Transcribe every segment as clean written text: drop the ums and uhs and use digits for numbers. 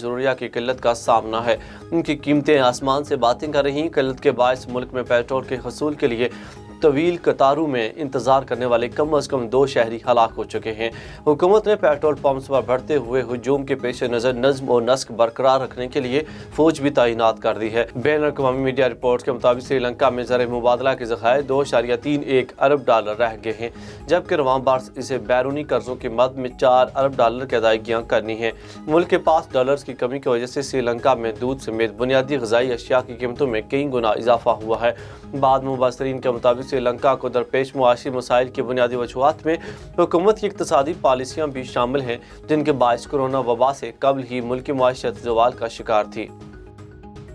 ضروریہ کی قلت کا سامنا ہے۔ ان کی قیمتیں آسمان سے باتیں کر رہی ہیں۔ قلت کے باعث ملک میں پیٹرول کے حصول کے لیے طویل قطاروں میں انتظار کرنے والے کم از کم 2 شہری ہلاک ہو چکے ہیں۔ حکومت نے پیٹرول پمپس پر بڑھتے ہوئے ہجوم کے پیش نظر نظم و نسق برقرار رکھنے کے لیے فوج بھی تعینات کر دی ہے۔ بین الاقوامی میڈیا رپورٹس کے مطابق سری لنکا میں زر مبادلہ کے ذخائر $2.31 ارب رہ گئے ہیں، جبکہ رواں برس اسے بیرونی قرضوں کی مد میں $4 ارب کی ادائیگیاں کرنی ہیں۔ ملک کے پاس ڈالرز کی کمی کی وجہ سے سری لنکا میں دودھ سمیت بنیادی غذائی اشیاء کی قیمتوں میں کئی گنا اضافہ ہوا ہے۔ بعض مبصرین کے مطابق سری لنکا کو درپیش معاشی مسائل کی بنیادی وجوہات میں حکومت کی اقتصادی پالیسیاں بھی شامل ہیں، جن کے باعث کورونا وبا سے قبل ہی ملکی معیشت زوال کا شکار تھی۔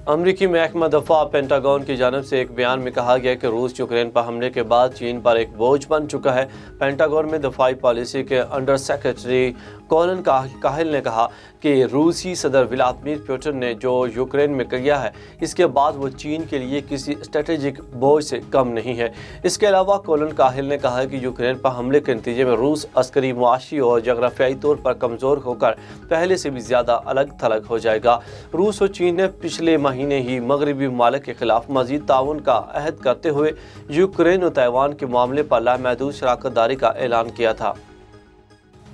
امریکی محکمہ دفاع پینٹاگون کی جانب سے ایک بیان میں کہا گیا کہ روس یوکرین پر حملے کے بعد چین پر ایک بوجھ بن چکا ہے۔ پینٹاگون میں دفاعی پالیسی کے انڈر سیکرٹری کولن کاہل نے کہا کہ روسی صدر ولادیمیر پوٹن نے جو یوکرین میں کیا ہے، اس کے بعد وہ چین کے لیے کسی اسٹریٹجک بوجھ سے کم نہیں ہے۔ اس کے علاوہ کولن کاہل نے کہا کہ یوکرین پر حملے کے نتیجے میں روس عسکری، معاشی اور جغرافیائی طور پر کمزور ہو کر پہلے سے بھی زیادہ الگ تھلگ ہو جائے گا۔ روس اور چین نے پچھلے مہینے ہی مغربی ممالک کے خلاف مزید تعاون کا عہد کرتے ہوئے یوکرین اور تائیوان کے معاملے پر لامحدود شراکت داری کا اعلان کیا تھا۔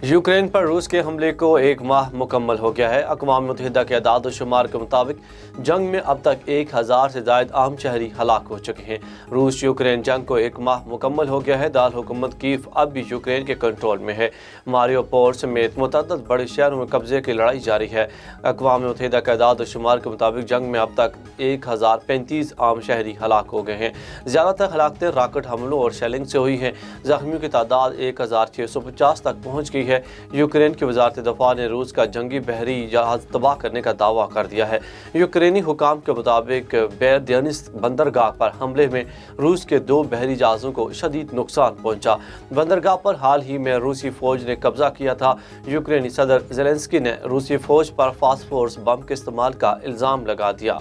یوکرین پر روس کے حملے کو 1 ماہ مکمل ہو گیا ہے۔ اقوام متحدہ کے اعداد و شمار کے مطابق جنگ میں اب تک 1000 سے زائد عام شہری ہلاک ہو چکے ہیں۔ روس یوکرین جنگ کو 1 ماہ مکمل ہو گیا ہے۔ دارالحکومت کیف اب بھی یوکرین کے کنٹرول میں ہے۔ ماریوپول سمیت متعدد بڑے شہروں میں قبضے کی لڑائی جاری ہے۔ اقوام متحدہ کے اعداد و شمار کے مطابق جنگ میں اب تک 1035 عام شہری ہلاک ہو گئے ہیں۔ زیادہ تر ہلاکتیں راکٹ حملوں اور شیلنگ سے ہوئی ہیں۔ زخمیوں کی تعداد 1650 تک پہنچ گئی ہے۔ یوکرین کی وزارت دفاع نے روس کا جنگی بحری جہاز تباہ کرنے کا دعویٰ کر دیا ہے۔ یوکرینی حکام کے مطابق بیردینسک بندرگاہ پر حملے میں روس کے 2 بحری جہازوں کو شدید نقصان پہنچا۔ بندرگاہ پر حال ہی میں روسی فوج نے قبضہ کیا تھا۔ یوکرینی صدر زیلنسکی نے روسی فوج پر فاسفورس بم کے استعمال کا الزام لگا دیا۔